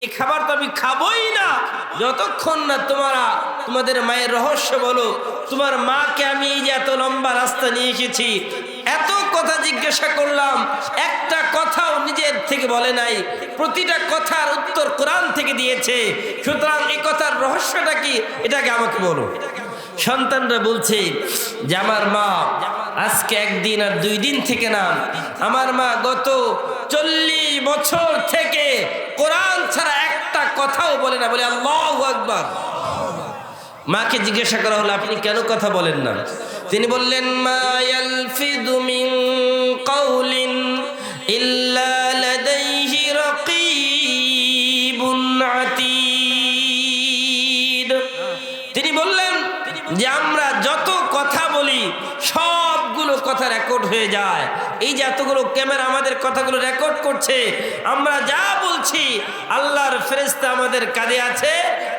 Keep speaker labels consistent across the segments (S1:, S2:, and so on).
S1: এই খাবার তো আমি খাবই না যতক্ষণ না তোমাদের মায়ের রহস্য বলো। তোমার মাকে আমি এই যে এত লম্বা রাস্তা নিয়ে এসেছি, এত কথা জিজ্ঞাসা করলাম, একটা কথাও নিজের থেকে বলে নাই, প্রতিটা কথার উত্তর কোরআন থেকে দিয়েছে। সুতরাং এই কথার রহস্যটা কি, এটাকে আমাকে বলো। সন্তানরা বলছে যে আমার মা আজকে একদিন আর 2 দিন থেকে না, আমার মা গত 40 বছর থেকে কোরআন ছাড়া একটা কথাও বলে না। বলে আল্লাহু আকবার। মাকে জিজ্ঞাসা করা হলো আপনি কেন কথা বলেন না? তিনি বললেন মা ইয়ালফিদু মিন কাউলিন ইল্লা লাদাইহি রাকীবুন আতীদ। তিনি বললেন যে আমরা যত কথা বলি সবগুলো কথা রেকর্ড হয়ে যায়। এই যে এতগুলো ক্যামেরা আমাদের কথাগুলো রেকর্ড করছে, আমরা যা বলছি আল্লাহর ফেরেশতা আমাদের কাঁধে আছে,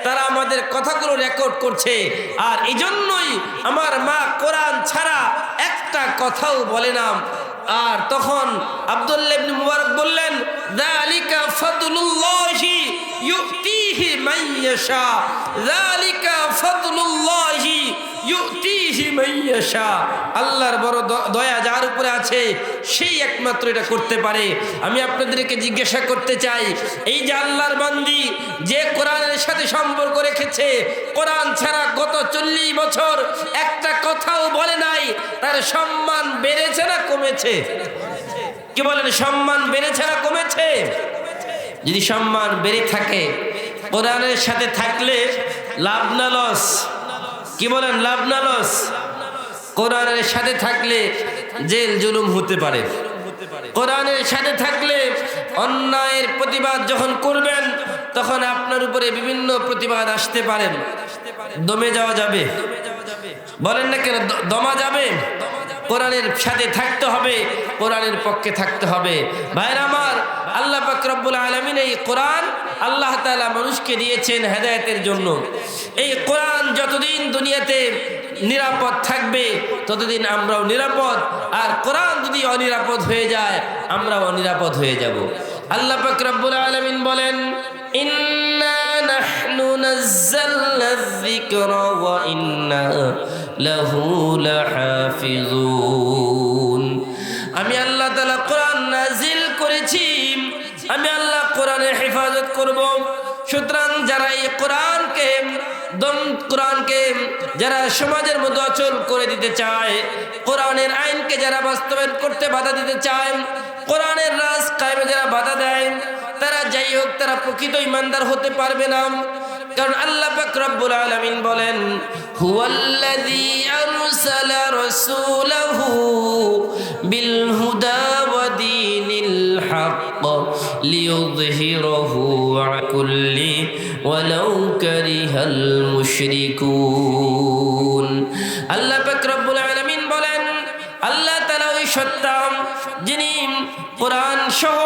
S1: তারা আমাদের কথাগুলো রেকর্ড করছে। আর এই জন্যই আমার মা কোরআন ছাড়া একটা কথাও বলে না। আর তখন আব্দুল্লাহ ইবনে মুবারক বললেন যালিকা ফাদলুল্লাহি ইউতিহি মান ইয়াশা, যালিকা ফাদলুল্লাহি ইউতিহি মান ইয়াশা। আল্লাহর বড় দয়া যার উপরে আছে সেই একমাত্র এটা করতে পারে। আমি আপনাদেরকে জিজ্ঞাসা করতে চাই, এই যে আল্লাহর বান্দি যে কোরআনের সাথে সম্পর্ক রেখেছে, কোরআন ছাড়া গত 40 বছর একটা কথাও বলে নাই, তার সম্মান বেড়েছে না কমেছে? কি বলেন, সম্মান বেড়েছে না কমেছে? যদি সম্মান বেড়ে থাকে, কোরআনের সাথে থাকলে লাভ না লস? কি বলেন, লাভ না লস? কোরআনের সাথে থাকলে জেল জুলুম হতে পারে। কোরআনের সাথে থাকলে অন্যায়ের প্রতিবাদ যখন করবেন তখন আপনার উপরে বিভিন্ন প্রতিবাদ আসতে পারেন। দমে যাওয়া যাবে? বলেন না কেন, দমা যাবে? কোরআনের সাথে থাকতে হবে, কোরআনের পক্ষে থাকতে হবে। ভাইরা আমার, আল্লাহ পাক রব্বুল আলামিন এই কোরআন আল্লাহ তাআলা মানুষকে দিয়েছেন হেদায়েতের জন্য। এই কোরআন যতদিন দুনিয়াতে নিরাপদ থাকবে ততদিন আমরাও নিরাপদ, আর কোরআন যদি অনিরাপদ হয়ে যায় আমরাও অনিরাপদ হয়ে যাব। আল্লাহ পাক রব্বুল আলামিন বলেন ইন্না নাহনু নাযালনা যিকরা ওয়া ইন্না লাহু লাহাফিজুন। আমি আল্লাহ তাআলা কোরআন নাজিল করেছি, আমি আল্লাহ কোরআনের হেফাজত করব। সুতরাং যারা এই কোরআনকে যারা সমাজের মধ্যে অচল করে দিতে চায়, কোরআনের আইনকে যারা বাস্তবায়ন করতে বাধা দিতে চায়, কোরআনের রাজ কায়েমে যারা বাধা দেয়, তারা যাই হোক তারা প্রকৃত ঈমানদার হতে পারবে না। কারণ আল্লাহ পাক রব্বুল আলামিন বলেন হুয়াল্লাযী আরসালা রাসূলাহু বিল হুদা ওয়া দীনিল হক লিইয়ুযহিরাহু আলা কুল্লি ওয়ালাউ কারিহাল মুশরিকুন। আল্লাহ পাক রব্বুল আলামিন বলেন আল্লাহ তাআলা ওই সত্তা যিনি কোরআন সহ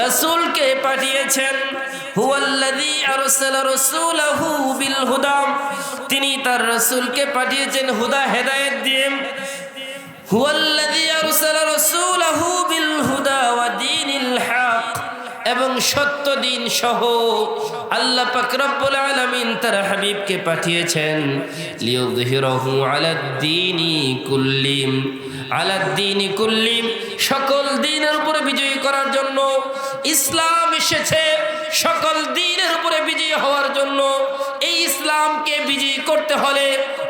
S1: রাসূলকে পাঠিয়েছেন। হুয়াল্লাযী আরসালা রাসূলাহু বিল হুদা, তিনি তার রাসূলকে পাঠিয়েছেন হুদা, হেদায়েত দিয়ে। হুয়াল্লাযী আরসালা রাসূলাহু বিল হুদা ওয়া দীনিল হক, এবং সত্য দিন সহ আল্লাহ পাক রব্বুল আলামিন তার হাবিবকে পাঠিয়েছেন লিইয়ুযহিরাহু আলাদ-দীনি কুল্লিম, আলাদ-দীনি কুল্লিম, সকল দ্বীনের উপরে বিজয়ী করার জন্য। ইসলাম এসেছে সকল দ্বীনের উপরে বিজয়ী হওয়ার জন্য। এই ইসলামকে বিজয়ী করতে হলে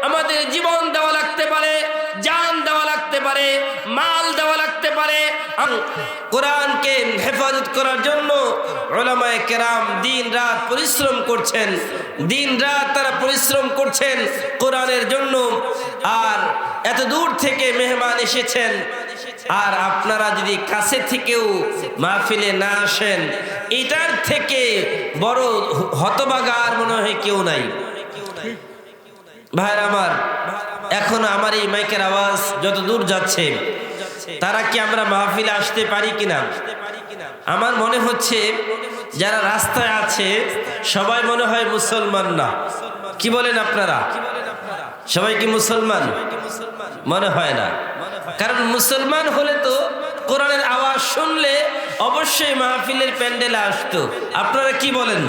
S1: আমাদের জীবন দেওয়া লাগতে পারে, জান দেওয়া লাগতে পারে, মাল দেওয়া লাগতে পারে। কোরআনকে হেফাজত করার জন্য উলামায়ে কেরাম দিন রাত পরিশ্রম করছেন, দিন রাত তারা পরিশ্রম করছেন কোরআনের জন্য। আর এত দূর থেকে মেহমান এসেছেন, আর আপনারা যদি কাছে থেকেও মাহফিলে না আসেন, এটার থেকে বড় হতভাগা আর মনে হয় কেউ নাই। ভাইরা আমার, এখন আমার এই মাইকের আওয়াজ যত দূর যাচ্ছে, তারা কি আমরা মাহফিলে আসতে পারি কিনা? আমার মনে হচ্ছে যারা রাস্তায় আছে সবাই মনে হয় মুসলমান না। কি বলেন আপনারা, সবাই কি মুসলমান? মনে হয় না। কারণ মুসলমান হলে তো কোরআনের আওয়াজ শুনলে অবশ্যই মাহফিলের প্যান্ডেলে আসতো। আপনারা কি বলেন?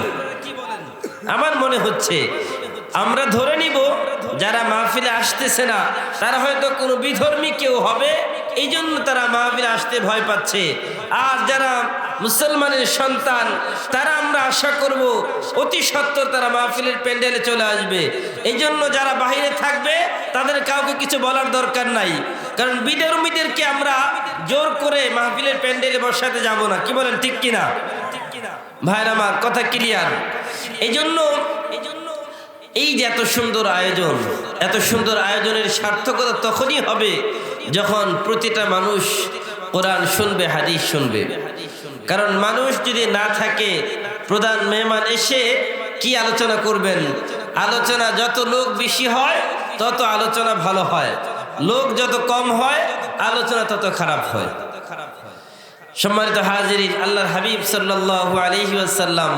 S1: আমার মনে হচ্ছে আমরা ধরে নিব যারা মাহফিলে আসতেছে না তারা হয়তো কোনো বিধর্মী কেউ হবে, এই জন্য তারা মাহফিলে আসতে ভয় পাচ্ছে। আর যারা মুসলমানের সন্তান তারা আমরা আশা করব অতি সত্বর তারা মাহফিলের প্যান্ডেলে চলে আসবে। এই জন্য যারা বাইরে থাকবে তাদের কাউকে কিছু বলার দরকার নাই, কারণ বিধর্মীদেরকে আমরা জোর করে মাহফিলের প্যান্ডেলে বসাতে যাব না। কি বলেন, ঠিক কিনা? ভাইরা আমার কথা ক্লিয়ার। এই জন্য এই যে এত সুন্দর আয়োজন, এত সুন্দর আয়োজনের সার্থকতা তখনই হবে যখন প্রতিটা মানুষ কোরআন শুনবে, হাদিস শুনবে। কারণ মানুষ যদি না থাকে, প্রধান মেহমান এসে কি আলোচনা করবেন? আলোচনা যত লোক বেশি হয় তত আলোচনা ভালো হয়, লোক যত কম হয় আলোচনা তত খারাপ হয়। সম্মানিত হাজিরিন, আল্লাহর হাবিব সাল্লাল্লাহু আলাইহি ওয়াসাল্লাম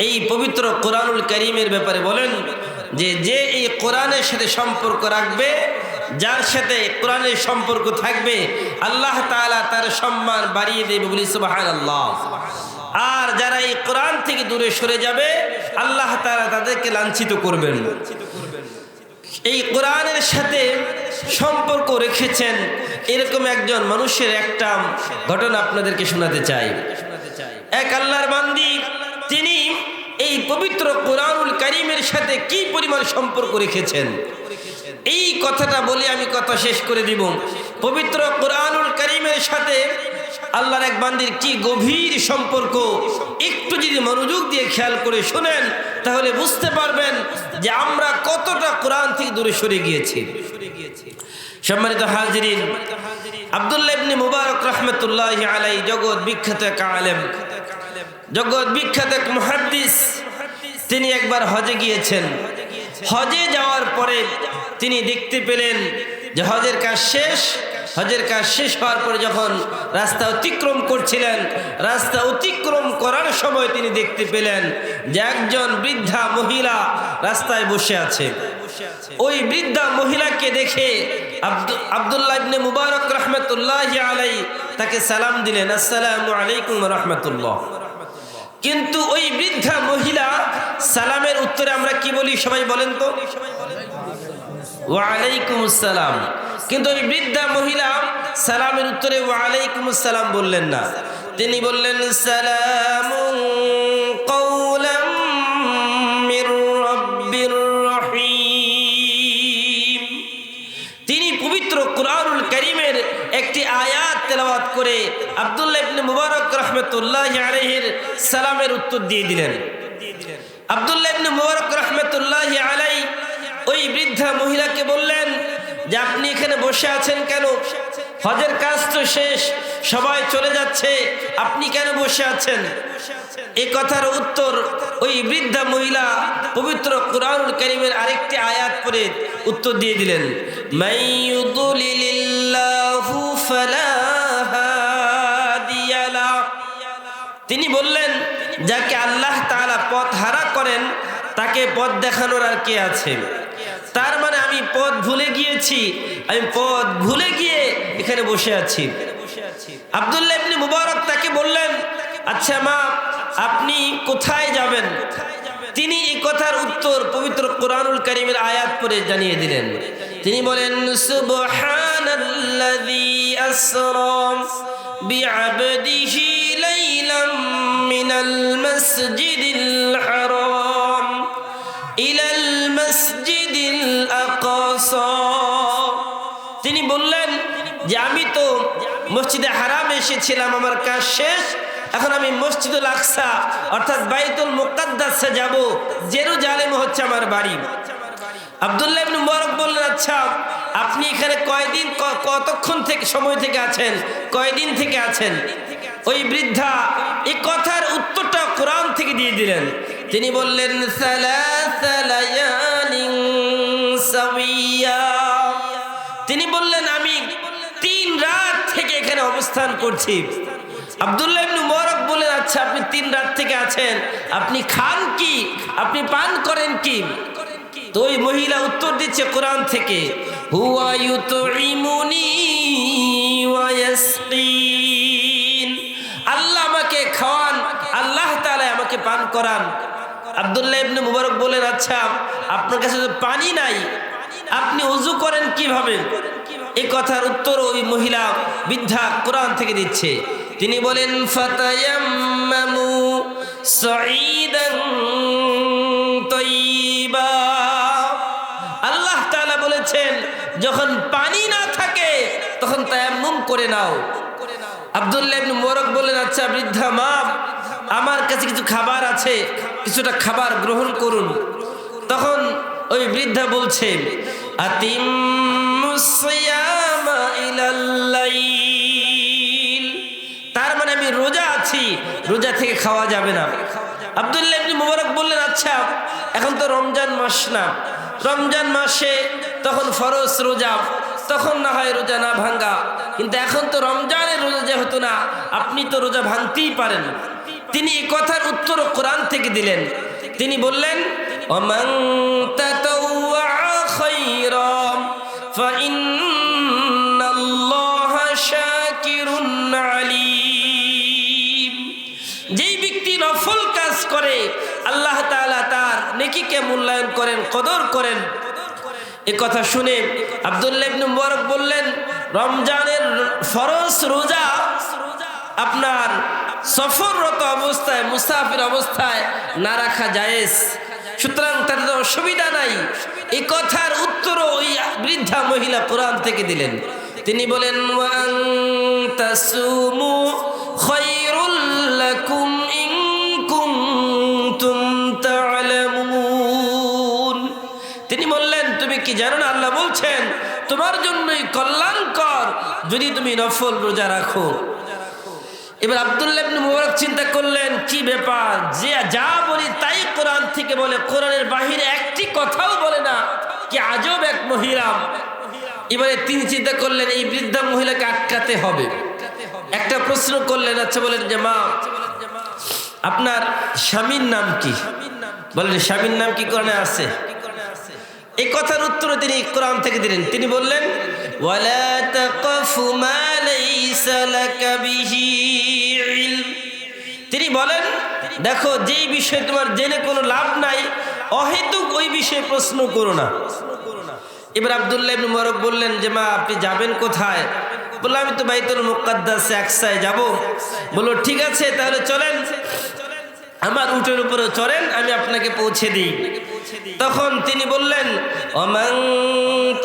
S1: এই পবিত্র কোরআনুল কারীমের ব্যাপারে বলেন যে যে এই কোরআনের সাথে সম্পর্ক রাখবে, যার সাথে কোরআনের সম্পর্ক থাকবে, আল্লাহ তাআলা তার সম্মান বাড়িয়ে দেবে, বলি সুবহানাল্লাহ। আর যারা এই কোরআন থেকে দূরে সরে যাবে, আল্লাহ তাআলা তাদেরকে লাঞ্ছিত করবেন। এই কোরআনের সাথে সম্পর্ক রেখেছেন এরকম একজন মানুষের একটা ঘটনা আপনাদেরকে শোনাতে চাই। এক আল্লাহর বান্দি, তিনি এই পবিত্র কোরআনুল কারীমের সাথে কি পরিমাণ সম্পর্ক রেখেছেন, এই কথাটা বলে আমি কথা শেষ করে দিব। পবিত্র কোরআনুল কারীমের সাথে আল্লাহর এক বান্দির কি গভীর সম্পর্ক, একটু যদি মনোযোগ দিয়ে খেয়াল করে শুনেন তাহলে বুঝতে পারবেন যে আমরা কতটা কোরআন থেকে দূরে সরে গিয়েছি। সম্মানিত হাজিরিন, আব্দুল্লাহ ইবনে মুবারক রাহমাতুল্লাহি আলাইহি জগৎ বিখ্যাত এক আলেম, জগৎ বিখ্যাত এক মুহাদ্দিস, তিনি একবার হজে গিয়েছেন। হজে যাওয়ার পরে তিনি দেখতে পেলেন যে হজের কাজ শেষ। হজের কাজ শেষ হওয়ার পরে যখন রাস্তা অতিক্রম করছিলেন, রাস্তা অতিক্রম করার সময় তিনি দেখতে পেলেন যে একজন বৃদ্ধা মহিলা রাস্তায় বসে আছে। ওই বৃদ্ধা মহিলাকে দেখে আব্দুল্লাহ ইবনে মুবারক রাহমাতুল্লাহি আলাইহি তাকে সালাম দিলেন, আসসালামু আলাইকুম ওয়া রাহমাতুল্লাহ। কিন্তু ওই বৃদ্ধা মহিলা সালামের উত্তরে আমরা কি বলি সবাই বলেন তো? ওয়া আলাইকুম আসসালাম। কিন্তু ওই বৃদ্ধা মহিলা সালামের উত্তরে ওয়া আলাইকুম আসসালাম বললেন না, তিনি বললেন সালামুন কাওলাম মির রাব্বির রহিম। তিনি পবিত্র কোরআনুল কারীমের একটি আয়াত তেলাওয়াত করে আব্দুল্লাহ ইবনে মুবারক রাহমাতুল্লাহি আলাইহির সালামের উত্তর দিয়ে দিলেন। আব্দুল্লাহ ইবনে মুবারক রাহমাতুল্লাহি আলাইহি ওই বৃদ্ধা মহিলাকে বললেন যে আপনি এখানে বসে আছেন কেন? হজের কাজ তো শেষ, সবাই চলে যাচ্ছে, আপনি কেন বসে আছেন? এই কথার উত্তর ওই বৃদ্ধা মহিলা পবিত্র কোরআনুল কারীমের আরেকটি আয়াত পড়ে উত্তর দিয়ে দিলেন, মাইয়ুদলিলিল্লাহু ফালা হাদিয়া লা। তিনি বললেন যাকে আল্লাহ তাআলা পথ হারা করেন তাকে পথ দেখানোর আর কে আছে? তার মানে আমি পথ ভুলে গিয়েছি, আমি পথ ভুলে গিয়ে এখানে বসে আছি। আব্দুল্লাহ ইবনে মুবারক তাকে বললেন, আচ্ছা মা, আপনি কোথায় যাবেন? তিনি এই কথার উত্তর পবিত্র কোরআনুল কারীমের আয়াত পড়ে জানিয়ে দিলেন। তিনি বলেন, সুবহানাল্লাযী আসরা বিআবদিহি লাইলাম মিনাল মাসজিদিল হারাম ইলাল মাসজিদিল আকসা। তিনি বললেন যে আমি তো মসজিদে হারাম এসেছিলাম, আমার কাজ শেষ, এখন আমি মসজিদুল আকসা অর্থাৎ বাইতুল মুকাদ্দাসে যাব, জেরুজালেম হচ্ছে আমার বাড়ি। আব্দুল্লাহ ইবনে মুবারক বললেন, আচ্ছা আপনি এখানে কয়দিন, কতক্ষণ থেকে সময় থেকে আছেন, কয়দিন থেকে আছেন? ওই বৃদ্ধা এই কথার উত্তরটা কোরআন থেকে দিয়ে দিলেন। তিনি বললেন, সালাসা লায়ালিন সাওয়িয়া। তিনি বললেন আমি 3 রাত থেকে এখানে অবস্থান করছি। আব্দুল্লাহ ইবনে মুবারক বললেন, আচ্ছা আপনি 3 রাত থেকে আছেন, আপনি খান কি, আপনি পান করেন কি? তো ওই মহিলা উত্তর দিচ্ছে কোরআন থেকে, হুয়া ইউতঈমুনি ওয়া ইয়াসকিন। করান। আব্দুল্লাহ ইবনে মুবারক বলেন, আচ্ছা আপনার কাছে তো পানি নাই, আপনি ওযু করেন কিভাবে? এই কথার উত্তর ওই মহিলা বৃদ্ধা কোরআন থেকে দিচ্ছে। তিনি বলেন, ফাতায়াম্মামু সাঈদান তাইয়্যিবা। আল্লাহ তাআলা বলেছেন যখন পানি না থাকে তখন তায়াম্মুম করে নাও। আব্দুল্লাহ ইবনে মুবারক বললেন, আচ্ছা বৃদ্ধা মা, আমার কাছে কিছু খাবার আছে, কিছুটা খাবার গ্রহণ করুন। তখন ওই বৃদ্ধা বলছে, আতিম্মুস সিয়ামা ইলাল লাইল, তার মানে আমি রোজা আছি, রোজা থেকে খাওয়া যাবে না। আব্দুল্লাহ ইবনে মুবারক বললেন, আচ্ছা এখন তো রমজান মাস না, রমজান মাসে তখন ফরজ রোজা, তখন না হয় রোজা না ভাঙ্গা, কিন্তু এখন তো রমজানের রোজা যেহেতু না, আপনি তো রোজা ভাঙতেই পারেন। তিনি এই কথার উত্তর কোরআন থেকে দিলেন। তিনি বললেন, ওমান তাতাওয়া খায়রাম ফাইন্নাল্লাহা শাকিরুন আলীম। যেই ব্যক্তি নফল কাজ করে আল্লাহ তাআলা তার নেকিকে মূল্যায়ন করেন, কদর করেন। এই কথা শুনে আব্দুল্লাহ ইবনে মুবারক বললেন, রমজানের ফরজ রোজা আপনার সফররত অবস্থায়, মুসাফির অবস্থায় না রাখা জায়েজ, সুতরাং তাদের অসুবিধা নাই। এই কথার উত্তর ওই বৃদ্ধা মহিলা কোরআন থেকে দিলেন। তিনি বলেন, ওয়া আন তাসুমু খায়রুল লাকুম ইন কুনতুম তা'লামুন। তিনি বললেন, তুমি কি জানো না আল্লাহ বলছেন তোমার জন্যই কল্যাণকর যদি তুমি নফল রোজা রাখো। এবার আব্দুল্লাহ ইবনে মুবারক চিন্তা করলেন, কি ব্যাপার, যে যা বলি তাই কোরআন থেকে বলে, কোরআনের বাহিরে একটি কথাও বলে না, কি আজব এক মহিলা। এবারে তিনি চিন্তা করলেন এই বৃদ্ধা মহিলাকে আটকাতে হবে। একটা প্রশ্ন করলেন, আচ্ছা বলেন যে মা, আপনার স্বামীর নাম কি? বলেন, স্বামীর নাম কি কোরআনে আছে? এই কথার উত্তর তিনি কোরআন থেকে দিলেন। তিনি বললেন, ওয়ালা তাকফু মা লাইসা লাকা বিহি ইলম। তিনি বলেন, দেখো যেই বিষয়ে তোমার জেনে কোনো লাভ নাই, অহেতুক ওই বিষয়ে প্রশ্ন করো না। এবার আব্দুল্লাহ ইবনে মুবারক বললেন যে মা, আপনি যাবেন কোথায়? বললাম, আমি তো বাইতুল মুকাদ্দাসে আকসায় যাব। বলল, ঠিক আছে তাহলে চলেন, আমার উটের উপরে চড়েন, আমি আপনাকে পৌঁছে দিই। তখন তিনি বললেন,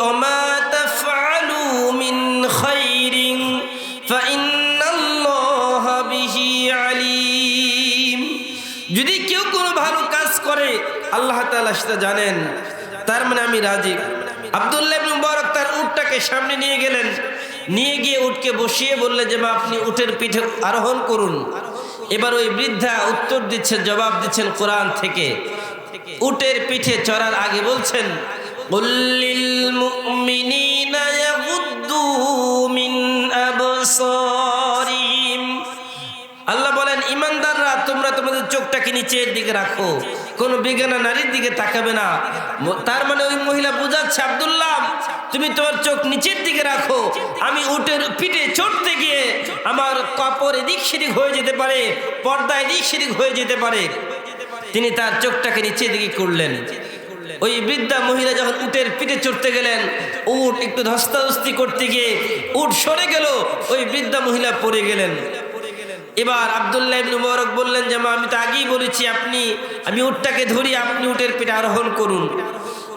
S1: ওমা তাফআলু মিন খায়রিন ফাইন্নাল্লাহা বিহি আলীম। যদি কেউ কোনো ভালো কাজ করে আল্লাহ তাআলা সেটা জানেন, তার মানে আমি রাজি। আব্দুল্লাহ ইবনে মুবারক তার উটটাকে সামনে নিয়ে গেলেন, নিয়ে গিয়ে উটকে বসিয়ে বললেন যে মা, আপনি উটের পিঠে আরোহণ করুন। এবার ওই বৃদ্ধা উত্তর দিচ্ছেন, জবাব দিচ্ছেন কোরআন থেকে। উটের পিঠে চড়ার আগে বলছেন, কুল্লিল মুমিনিনা ইয়াগুদ্দু মিন আবসারিহিম। আল্লাহ বলেন, ইমানদাররা তোমরা তোমাদের চোখটাকে নিচের দিকে রাখো, কোনো বেগানা নারীর দিকে তাকাবে না। তার মানে ওই মহিলা বুঝাচ্ছে, আব্দুল্লাহ তুমি তোমার চোখ নিচের দিকে রাখো, আমি উটের পিঠে চড়তে গিয়ে আমার কাপড় এদিক সেদিক হয়ে যেতে পারে, পর্দা এদিক সেদিক হয়ে যেতে পারে। তিনি তার চোখটাকে নিচের দিকে করলেন। ওই বৃদ্ধা মহিলা যখন উটের পিঠে চড়তে গেলেন, উট একটু ধস্তাধস্তি করতে গিয়ে উট সরে গেল, ওই বৃদ্ধা মহিলা পড়ে গেলেন। এবার আব্দুল্লাহ ইবনে মুবারক বললেন যে মা, আমি তো আগেই বলেছি আমি উটটাকে ধরি, আপনি উটের পিঠে আরোহণ করুন।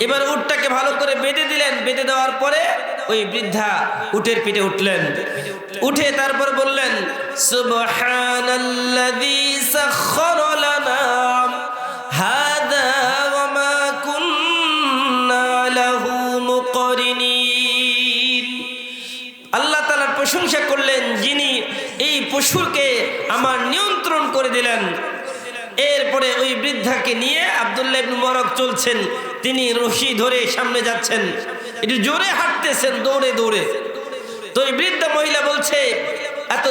S1: এবার উটটাকে ভালো করে বেঁধে দিলেন। বেঁধে দেওয়ার পরে ওই বৃদ্ধা উটের পিঠে উঠলেন। উঠে তারপর বললেন, সুবহানাল্লাযী সাখখারা লানা হাযা ওয়া মা কুন্না লাহু মুকরিনিন। আল্লাহ তাআলার প্রশংসা করলেন, যিনি এই পশুকে আমার নিয়ন্ত্রণ করে দিলেন। এরপরে ওই বৃদ্ধাকে নিয়ে আব্দুল্লাহ ইবনে মুবারক চলছেন, তিনি রশি ধরে সামনে যাচ্ছেন, একটু জোরে হাঁটতেছেন, দৌড়ে দৌড়ে। তো এই বৃদ্ধা মহিলা বলছে, এত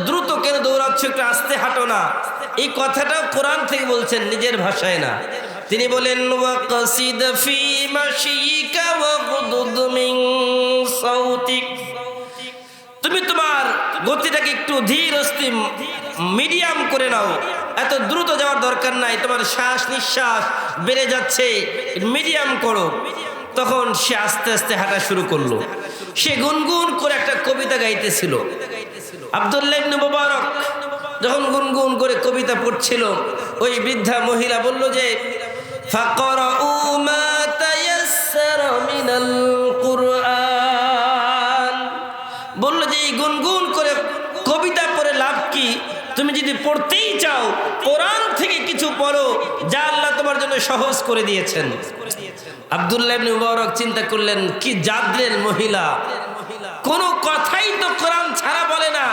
S1: দ্রুত কেন দৌড়াচ্ছ, একটু আস্তে হাঁটো না। এই কথাটাও কোরআন থেকে বলছেন, নিজের ভাষায় না। তিনি বলেন, ওয়াকসিদ ফি মাশিকা ওয়াগদুদ মিন সাউতিক। তুমি তোমার গতিটাকে একটু ধীর স্থির মিডিয়াম করে নাও, এত দ্রুত যাওয়ার দরকার নাই, তোমার শ্বাস নিঃশ্বাস বেড়ে যাচ্ছে, মিডিয়াম করো। তখন সে আস্তে আস্তে হাঁটা শুরু করলো। সে গুনগুন করে একটা কবিতা গাইতেছিল। আব্দুল্লাহ ইবনে মুবারক যখন গুনগুন করে কবিতা পড়ছিল, ওই বৃদ্ধা মহিলা বলল যে ফাকরাউ মা তায়াসসারা মিনাল কুরআন, বলল যে এই গুনগুন করে কবিতা পড়ে লাভ কি? তুমি যদি পড়তেই চাও কোরআন থেকে কিছু পড়ো, যা আল্লাহ তোমার জন্য সহজ করে দিয়েছেন। আব্দুল্লাহ ইবনে মুবারক চিন্তা করলেন, কি জাদরের মহিলা, কোনো কথাই তো কোরআন ছাড়া বলে না,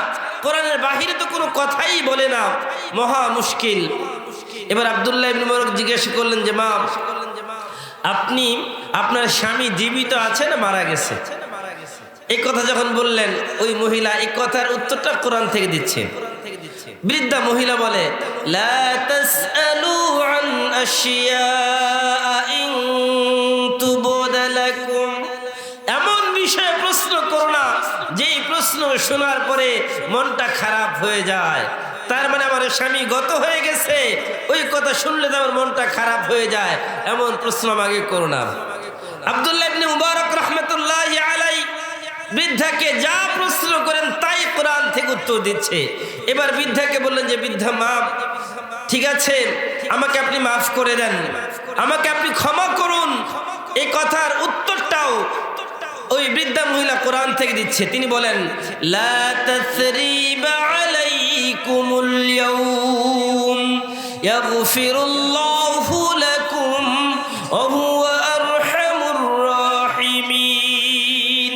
S1: কোরআনের বাহিরে তো কোনো কথাই বলে না, মহা মুশকিল। এবার আব্দুল্লাহ ইবনে মুবারক জিজ্ঞেস করলেন যে মা, আপনি আপনার স্বামী জীবিত আছে না মারা গেছে? এই কথা যখন বললেন, ওই মহিলা এই কথার উত্তরটা কোরআন থেকে দিচ্ছে। বৃদ্ধা মহিলা বলে লা তাসআলু আন আশিয়া ইন তুবদা লাকুম, এমন বিষয়ে প্রশ্ন করো না যেই প্রশ্ন শোনার পরে মনটা খারাপ হয়ে যায়। তার মানে আমার স্বামী গত হয়ে গেছে, ওই কথা শুনলে তো আমার মনটা খারাপ হয়ে যায়, এমন প্রশ্ন আমাকে করো না। আব্দুল্লাহ ইবনে মুবারক রাহমাতুল্লাহি আলাইহি বৃদ্ধাকে যা প্রশ্ন করেন তাই কোরআন থেকে উত্তর দিচ্ছে। এবার বৃদ্ধাকে বললেন যে বৃদ্ধা মা, ঠিক আছে, আমাকে আপনি মাফ করে দেন, আমাকে আপনি ক্ষমা করুন। এই কথার উত্তরটাও ওই বৃদ্ধা মহিলা কোরআন থেকে দিচ্ছে। তিনি বলেন লা তাসরিবা আলাইকুমুল ইয়াউম ইয়াগফিরুল্লাহু লাকুম ওয়া হুয়া আরহামুর রাহিমিন।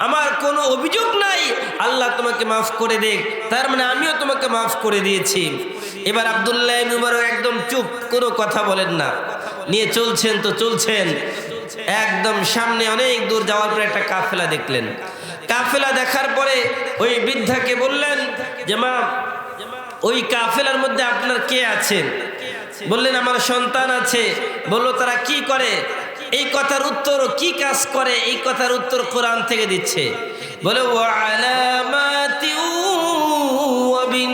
S1: আমার কোনো অভিযোগ নাই, আল্লাহ তোমাকে মাফ করে দেখ, তার মানে আমিও তোমাকে মাফ করে দিয়েছি। এবার আব্দুল্লাহ ইবনে মুবারক একদম চুপ, কোনো কথা বলেন না, নিয়ে চলছেন তো চলছেন। একদম সামনে অনেক দূর যাওয়ার পরে একটা কাফেলা দেখলেন। কাফেলা দেখার পরে ওই বৃদ্ধাকে বললেন যে মা, ওই কাফেলার মধ্যে আপনার কে আছেন? বললেন আমার সন্তান আছে। বলল তারা কি করে? এই কথার উত্তর, কি কাজ করে, এই কথার উত্তর কোরআন থেকে দিচ্ছে। বলে ওয়া আলামাতি ওয়া বিন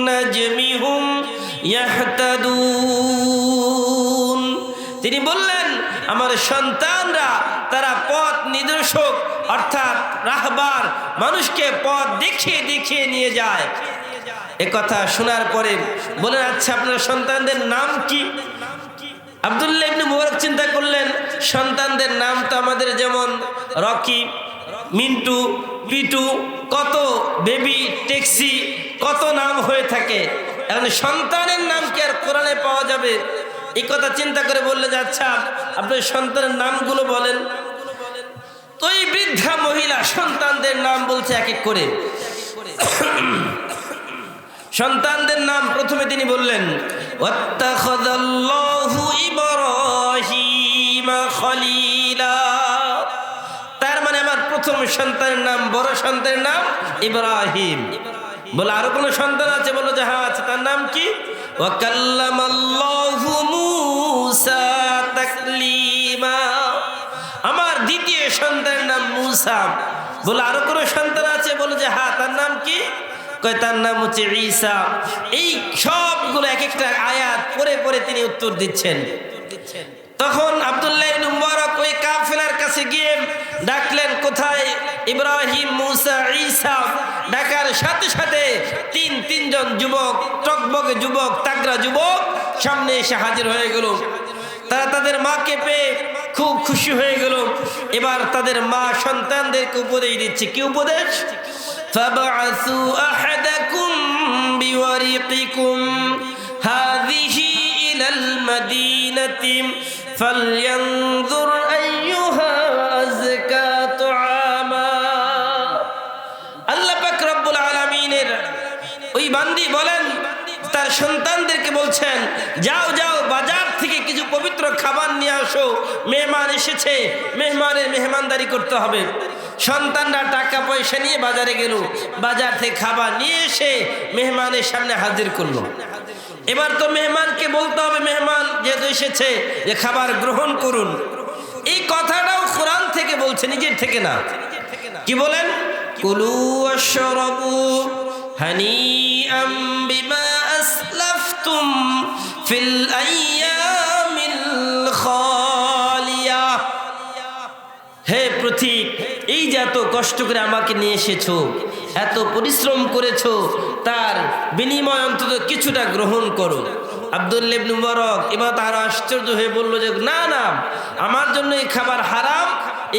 S1: নাজমি হুম ইয়াহতাদুন। তিনি বললেন আমার সন্তানরা তারা পথ নির্দেশক, অর্থাৎ রাহবার, মানুষকে পথ দেখিয়ে দেখিয়ে নিয়ে যায়। এ কথা শোনার পরে বলেন আচ্ছা আপনার সন্তানদের নাম কি? আব্দুল্লাহ ইবনে মুবারক চিন্তা করলেন, সন্তানদের নাম তো আমাদের যেমন রকি, মিন্টু, পিটু, কত বেবি, ট্যাক্সি, কত নাম হয়ে থাকে। এখন সন্তানের নাম কি আর কোরআনে পাওয়া যাবে? এই কথা চিন্তা করে বললে যে আচ্ছা আপনার সন্তানের নামগুলো বলেন। তো এই বৃদ্ধা মহিলা সন্তানদের নাম বলছে এক এক করে। সন্তানদের নাম প্রথমে তিনি বললেন ওয়াত্তাখাযাল্লাহু ইব্রাহিমা খলিলা, তার মানে আমার প্রথম সন্তানের নাম, বড় সন্তানের নাম ইব্রাহিম। বলে আরো কোনো সন্তান আছে? বললো যে হ্যাঁ আছে। তার নাম কি? ওয়া কাল্লামাল্লাহু মূসা তাকলিমা, আমার দ্বিতীয় সন্তানের নাম মূসা। বলে আরো কোনো সন্তান আছে? বলে যে হ্যাঁ। তার নাম কি? কয় তার নাম হচ্ছে ঈসা। এই সবগুলো এক একটা আয়াত পরে পরে তিনি উত্তর দিচ্ছেন। তখন আব্দুল্লাহ ইবনে মুবারক ওই কাফেলার কাছে গিয়ে ডাকলেন, কোথায় ইব্রাহিম, মূসা, ঈসা। ডাকার সাথে সাথে তিনজন যুবক, টকবকে যুবক, তাগড়া যুবক সামনে এসে হাজির হয়ে গেল। তারা তাদের মাকে পেয়ে খুব খুশি হয়ে গেল। এবার তাদের মা সন্তানদেরকে উপদেশ দিচ্ছে। কি উপদেশ? ফাবআসু আহাদাকুম বিওয়ারিকিকুম হাযিহি ইলাল মাদিনাতি ফালইয়ানজুর আইয়ুহা আযকা তুআমা। আল্লাহ পাক রব্বুল আলামিনের ওই বান্দি বলেন, তার সন্তানদেরকে বলছেন যাও যাও বাজার থেকে কিছু পবিত্র খাবার নিয়ে আসো, মেহমান এসেছে, মেহমানের মেহমানদারি করতে হবে। সন্তানরা টাকা পয়সা নিয়ে বাজারে গেল, বাজার থেকে খাবার নিয়ে এসে মেহমানের সামনে হাজির করলো। এবার তো মেহমানকে বলতে হবে, মেহমান যেহেতু এসেছে, যে খাবার গ্রহণ করুন। এই কথাটাও কোরআন থেকে বলছে, নিজের থেকে না। কি বলেন? কুলু ওয়াশরাবু হানিআম বিমা আসলাফতুম আনফাকতুম ফিল আইয়ামিল খালিয়া। হে প্রতীক, এই যে এত কষ্ট করে আমাকে নিয়ে এসেছো, এত পরিশ্রম করেছো, তার বিনিময় অন্তত কিছুটা গ্রহণ করো। আব্দুল্লাহ ইবনে মুবারক এবার তার আশ্চর্য হয়ে বলল যে না না, আমার জন্য এই খাবার হারাম,